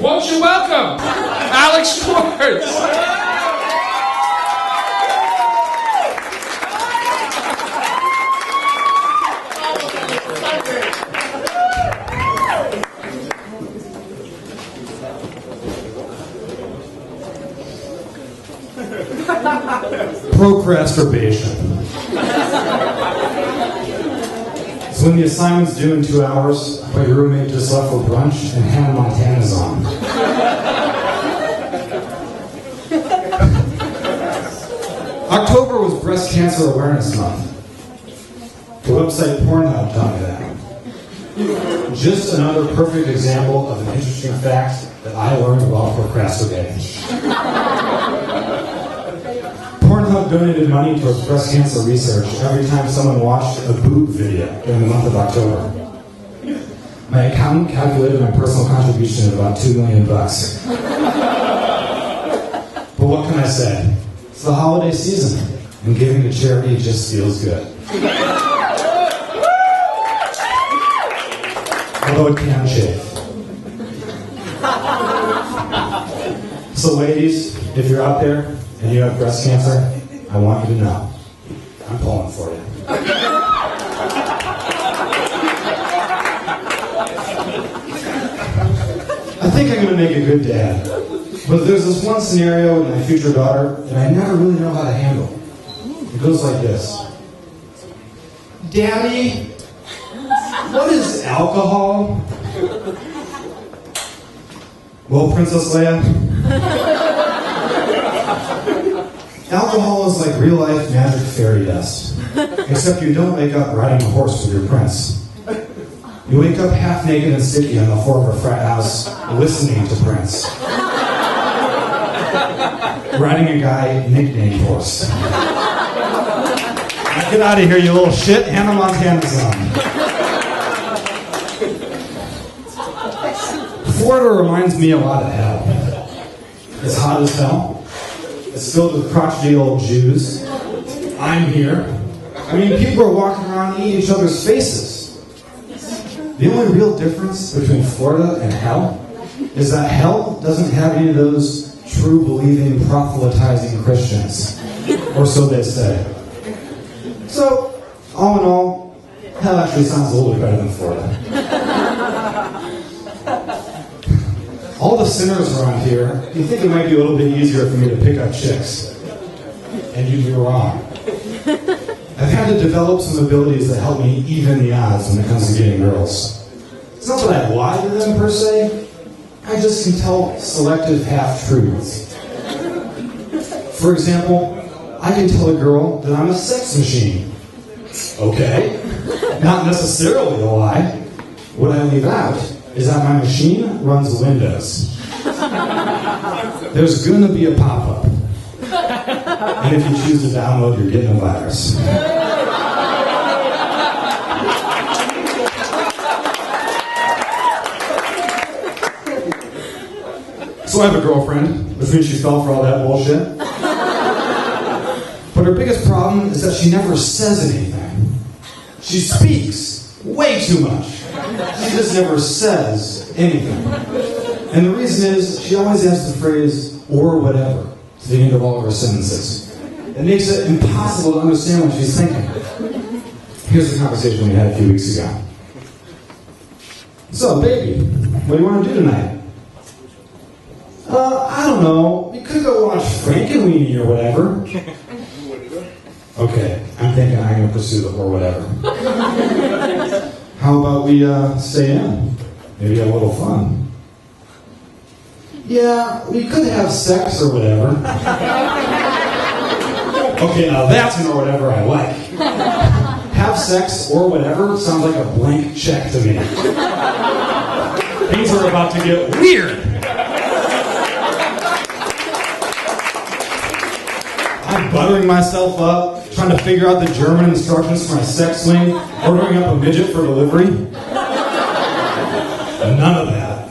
Won't you welcome Alex Schwartz? Procrastination. So when the assignment's due in 2 hours, but your roommate just left for brunch and Hannah Montana's on. October was Breast Cancer Awareness Month. The website Pornhub taught me that. Just another perfect example of an interesting fact that I learned about procrastinating. Pornhub donated money towards breast cancer research every time someone watched a boob video during the month of October. My accountant calculated my personal contribution at about $2 million. But what can I say? It's the holiday season, and giving to charity just feels good. Although it can chafe. So ladies, if you're out there and you have breast cancer, I want you to know, I'm pulling for you. I think I'm going to make a good dad. But there's this one scenario with my future daughter that I never really know how to handle. It goes like this. Daddy, what is alcohol? Well, Princess Leia, alcohol is like real-life magic fairy dust. Except you don't wake up riding a horse with your prince. You wake up half naked and sticky on the floor of a frat house listening to Prince. Riding a guy nicknamed Horse. Now get out of here, you little shit. Hannah Montana's on. Florida reminds me a lot of hell. It's hot as hell. It's filled with crotchety old Jews. I'm here. I mean, people are walking around eating each other's faces. The only real difference between Florida and hell is that hell doesn't have any of those true believing, proselytizing Christians. Or so they say. So, all in all, hell actually sounds a little bit better than Florida. All the sinners around here, you think it might be a little bit easier for me to pick up chicks. And you'd be wrong. I've had to develop some abilities that help me even the odds when it comes to getting girls. It's not that I lie to them per se, I just can tell selective half-truths. For example, I can tell a girl that I'm a sex machine. Okay, not necessarily a lie. What I leave out is that my machine runs Windows. There's gonna be a pop-up. And if you choose to download, you're getting a virus. So I have a girlfriend, which means she fell for all that bullshit. But her biggest problem is that she never says anything. She speaks way too much. She just never says anything. And the reason is, she always adds the phrase, or whatever, to the end of all of her sentences. It makes it impossible to understand what she's thinking. Here's the conversation we had a few weeks ago. So, baby, what do you want to do tonight? I don't know. We could go watch Frankenweenie or whatever. Okay, I'm thinking I'm going to pursue the or whatever. How about we stay in? Maybe have a little fun. Yeah, we could have sex or whatever. Okay, now that's an or whatever I like. Have sex or whatever sounds like a blank check to me. Things are about to get weird. I'm buttering myself up, trying to figure out the German instructions for my sex swing, ordering up a midget for delivery. None of that.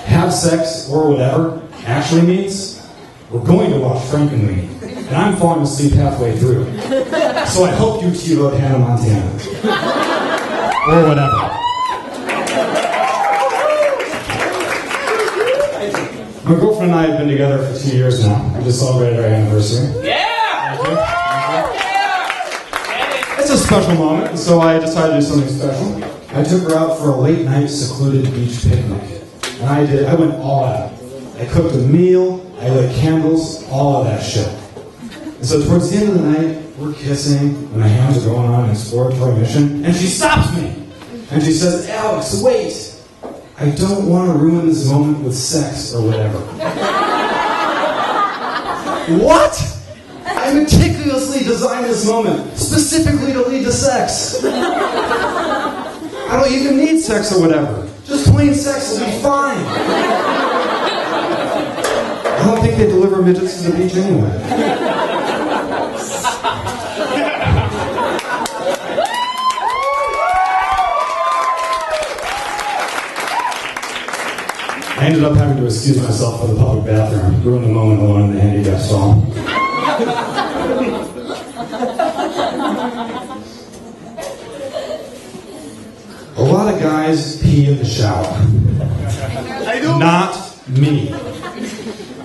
Have sex or whatever actually means we're going to watch Frankenweenie, and I'm falling asleep halfway through. So I hope you T-vote Hannah Montana. Or whatever. My girlfriend and I have been together for 2 years now. We just celebrated our anniversary. Yeah! Thank you. Yeah! It's a special moment, and so I decided to do something special. I took her out for a late-night secluded beach picnic. And I went all out. I cooked a meal, I lit candles, all of that shit. And so towards the end of the night, we're kissing, and my hands are going on an exploratory mission, and she stops me. And she says, Alex, wait. I don't want to ruin this moment with sex or whatever. What? I meticulously designed this moment specifically to lead to sex. I don't even need sex or whatever. Just plain sex will be fine. I don't think they deliver midgets to the beach anyway. I ended up having to excuse myself for the public bathroom, ruin the moment alone in the handicap stall. A lot of guys pee in the shower. Not me.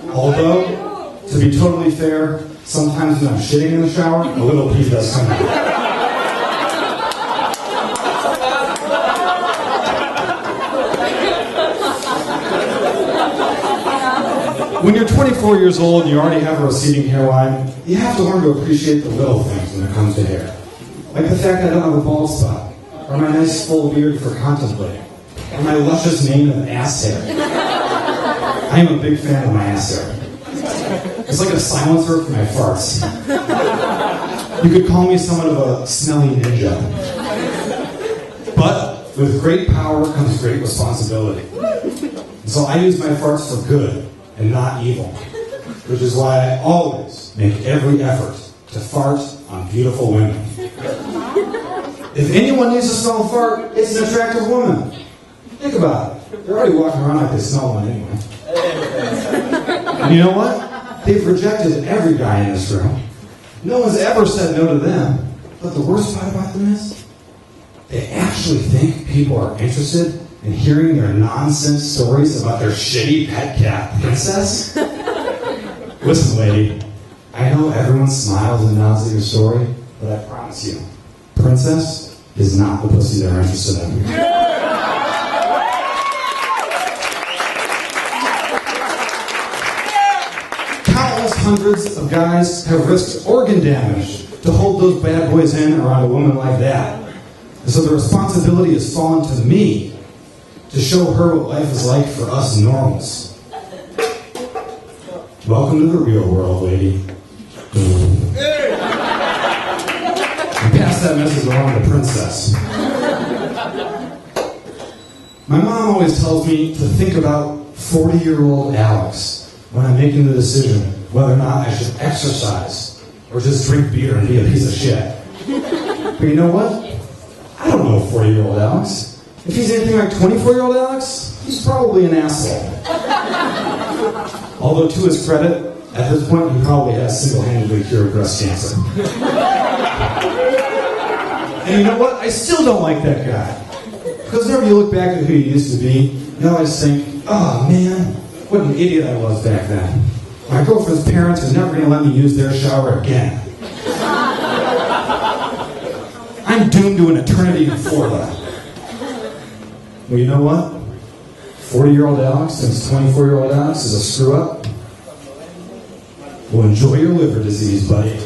Although, to be totally fair, sometimes when I'm shitting in the shower, a little pee does come out. When you're 24 years old and you already have a receding hairline, you have to learn to appreciate the little things when it comes to hair. Like the fact I don't have a bald spot, or my nice full beard for contemplating, or my luscious mane of ass hair. I am a big fan of my ass hair. It's like a silencer for my farts. You could call me somewhat of a smelly ninja. But with great power comes great responsibility. So I use my farts for good and not evil, which is why I always make every effort to fart on beautiful women. If anyone needs to smell a fart, it's an attractive woman. Think about it. They're already walking around like they smell one anyway. And you know what? They've rejected every guy in this room. No one's ever said no to them. But the worst part about them is, they actually think people are interested in hearing their nonsense stories about their shitty pet cat princess. Listen, lady, I know everyone smiles and nods at your story, but I promise you, princess is not the pussy they're interested in. Countless hundreds of guys have risked organ damage to hold those bad boys in around a woman like that. And so the responsibility has fallen to me to show her what life is like for us normals. Welcome to the real world, lady. And pass that message along to Princess. My mom always tells me to think about 40-year-old Alex when I'm making the decision whether or not I should exercise or just drink beer and be a piece of shit. But you know what? I don't know 40-year-old Alex. If he's anything like 24-year-old Alex, he's probably an asshole. Although, to his credit, at this point, he probably has single-handedly cured breast cancer. And you know what? I still don't like that guy. Because whenever you look back at who he used to be, you always think, oh man, what an idiot I was back then. My girlfriend's parents are never going to let me use their shower again. I'm doomed to an eternity in Florida. Well, you know what? 40-year-old Alex thinks 24-year-old Alex is a screw-up. Well, enjoy your liver disease, buddy.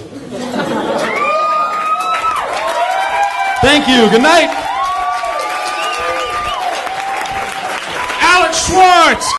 Thank you. Good night.